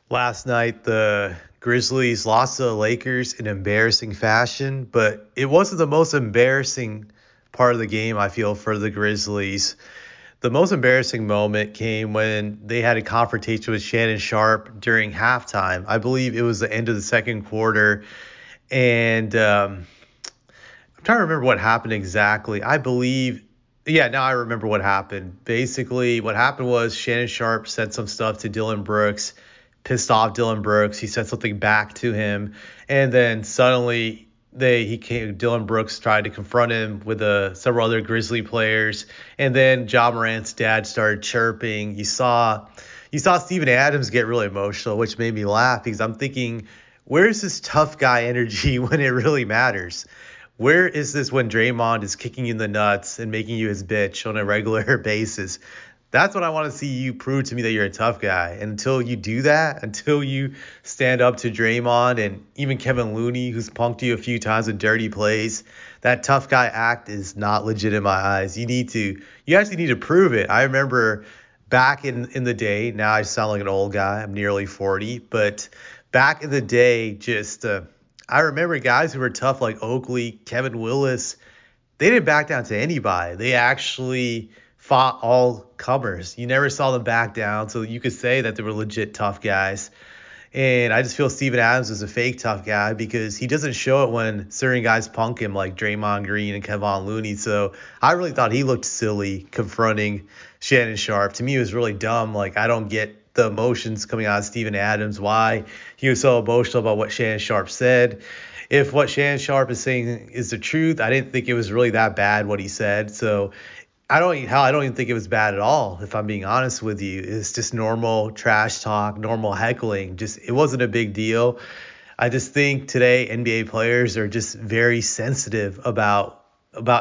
Last night, the Grizzlies lost to the Lakers in embarrassing fashion, but it wasn't the most embarrassing part of the game, I feel, for the Grizzlies. The most embarrassing moment came when they had a confrontation with Shannon Sharpe during halftime. I believe it was the end of the second quarter, and I'm trying to remember what happened exactly. I believe, yeah, now I remember what happened. Basically, what happened was Shannon Sharpe said some stuff to Dylan Brooks, pissed off Dylan Brooks. He said something back to him, and then suddenly Dylan Brooks tried to confront him with several other Grizzly players, and then Ja Morant's dad started chirping. You saw Steven Adams get really emotional, which made me laugh because I'm thinking, where's this tough guy energy when it really matters? Where is this when Draymond is kicking you in the nuts and making you his bitch on a regular basis? That's what I want to see you prove to me that you're a tough guy. And until you do that, until you stand up to Draymond and even Kevin Looney, who's punked you a few times with dirty plays, that tough guy act is not legit in my eyes. You actually need to prove it. I remember back in the day, now I sound like an old guy. I'm nearly 40, but back in the day, I remember guys who were tough like Oakley, Kevin Willis. They didn't back down to anybody. They actually fought all comers. You never saw them back down, so you could say that they were legit tough guys. And I just feel Steven Adams is a fake tough guy because he doesn't show it when certain guys punk him like Draymond Green and Kevon Looney. So I really thought he looked silly confronting Shannon Sharpe. To me, it was really dumb. Like, I don't get the emotions coming out of Steven Adams, why he was so emotional about what Shannon Sharpe said. If what Shannon Sharpe is saying is the truth, I didn't think it was really that bad what he said. So I don't even think it was bad at all, if I'm being honest with you. It's just normal trash talk, normal heckling. Just it wasn't a big deal. I just think today NBA players are just very sensitive about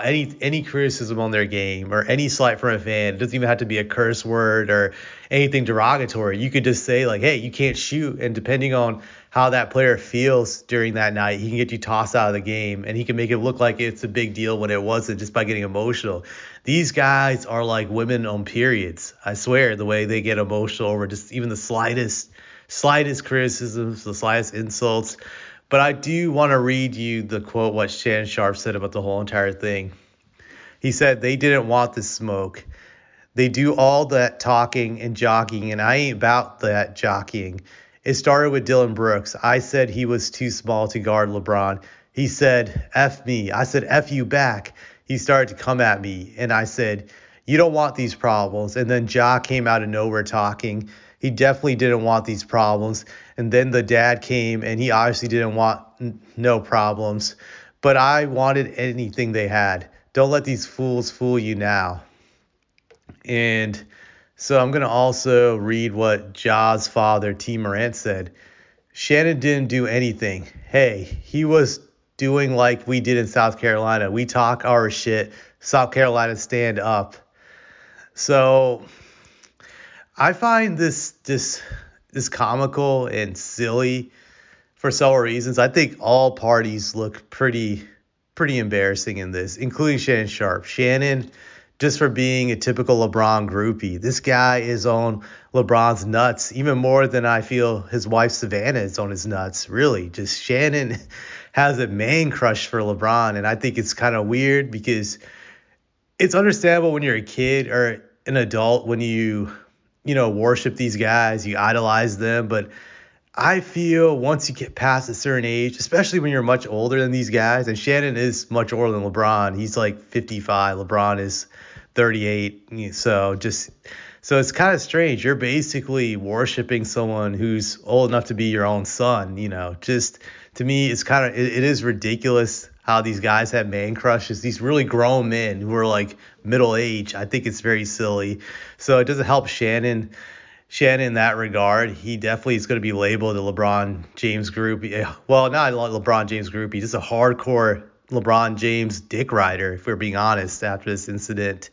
any criticism on their game or any slight from a fan. It doesn't even have to be a curse word or anything derogatory. You could just say like, "Hey, you can't shoot," and depending on how that player feels during that night, he can get you tossed out of the game, and he can make it look like it's a big deal when it wasn't, just by getting emotional. These guys are like women on periods. I swear, the way they get emotional over just even the slightest criticisms, the slightest insults. But I do want to read you the quote what Shannon Sharpe said about the whole entire thing. He said they didn't want the smoke. They do all that talking and jockeying, and I ain't about that jockeying. It started with Dylan Brooks. I said he was too small to guard LeBron. He said, F me. I said, F you back. He started to come at me, and I said, you don't want these problems. And then Ja came out of nowhere talking. He definitely didn't want these problems. And then the dad came, and he obviously didn't want no problems. But I wanted anything they had. Don't let these fools fool you now. And so I'm going to also read what Ja's father, T. Morant, said. Shannon didn't do anything. Hey, he was doing like we did in South Carolina. We talk our shit. South Carolina stand up. So I find this comical and silly for several reasons. I think all parties look pretty embarrassing in this, including Shannon Sharpe. Shannon, just for being a typical LeBron groupie. This guy is on LeBron's nuts, even more than I feel his wife Savannah is on his nuts. Really, just Shannon has a man crush for LeBron, and I think it's kind of weird because it's understandable when you're a kid or an adult when you worship these guys, you idolize them, but I feel once you get past a certain age, especially when you're much older than these guys, and Shannon is much older than LeBron. He's like 55. LeBron is 38. So it's kind of strange. You're basically worshiping someone who's old enough to be your own son. Just to me, it is ridiculous how these guys have man crushes. These really grown men who are like middle age. I think it's very silly. So it doesn't help Shannon in that regard. He definitely is going to be labeled a LeBron James groupie. Well, not a LeBron James groupie, just a hardcore LeBron James dick rider, if we're being honest, after this incident.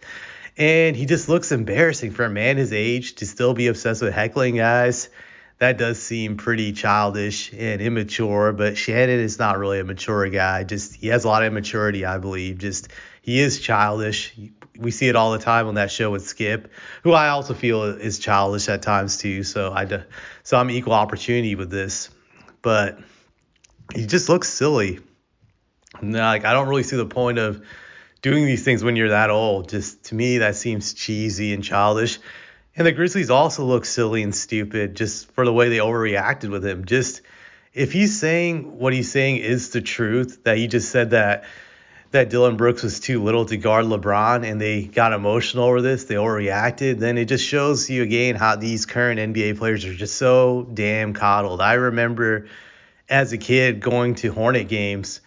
And he just looks embarrassing for a man his age to still be obsessed with heckling guys. That does seem pretty childish and immature, but Shannon is not really a mature guy. Just he has a lot of immaturity, I believe. Just he is childish. We see it all the time on that show with Skip, who I also feel is childish at times too. So I'm equal opportunity with this, but he just looks silly. Like I don't really see the point of doing these things when you're that old. Just to me, that seems cheesy and childish. And the Grizzlies also look silly and stupid just for the way they overreacted with him. Just if he's saying what he's saying is the truth, that he just said that Dylan Brooks was too little to guard LeBron and they got emotional over this, they overreacted, then it just shows you again how these current NBA players are just so damn coddled. I remember as a kid going to Hornet games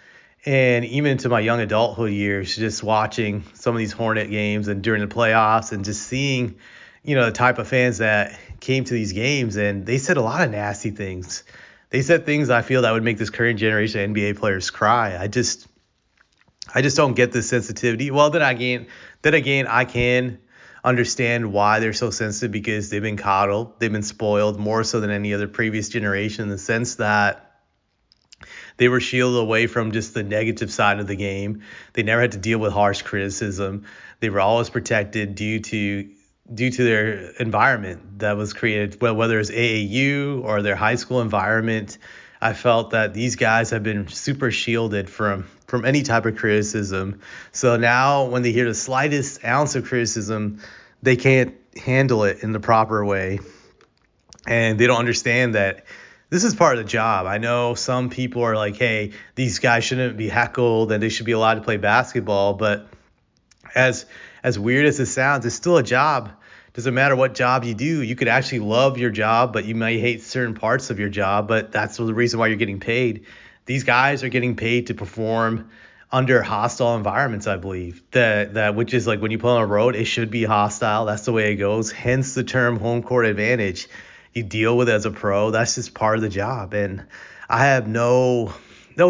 and even into my young adulthood years, just watching some of these Hornet games and during the playoffs and just seeing, the type of fans that came to these games, and they said a lot of nasty things. They said things I feel that would make this current generation of NBA players cry. I just don't get this sensitivity. Well, then again, I can understand why they're so sensitive because they've been coddled, they've been spoiled more so than any other previous generation in the sense that they were shielded away from just the negative side of the game. They never had to deal with harsh criticism. They were always protected due to their environment that was created, well, whether it's AAU or their high school environment. I felt that these guys have been super shielded from any type of criticism. So now when they hear the slightest ounce of criticism, they can't handle it in the proper way. And they don't understand that this is part of the job. I know some people are like, hey, these guys shouldn't be heckled and they should be allowed to play basketball. But as weird as it sounds, it's still a job. Doesn't matter what job you do. You could actually love your job, but you might hate certain parts of your job. But that's the reason why you're getting paid. These guys are getting paid to perform under hostile environments, I believe. That which is like when you play on a road, it should be hostile. That's the way it goes. Hence the term home court advantage. You deal with it as a pro. That's just part of the job. And I have no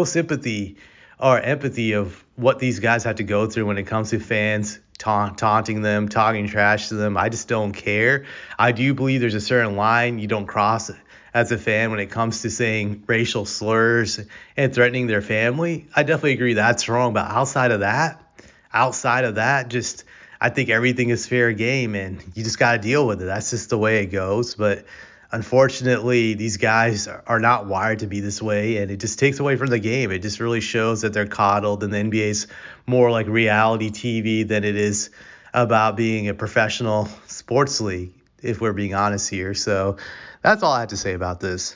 sympathy or empathy of what these guys have to go through when it comes to fans taunting them, talking trash to them. I just don't care. I do believe there's a certain line you don't cross as a fan when it comes to saying racial slurs and threatening their family. I definitely agree that's wrong. But outside of that, just I think everything is fair game and you just got to deal with it. That's just the way it goes. But unfortunately, these guys are not wired to be this way, and it just takes away from the game. It just really shows that they're coddled, and the NBA is more like reality TV than it is about being a professional sports league, if we're being honest here. So that's all I have to say about this.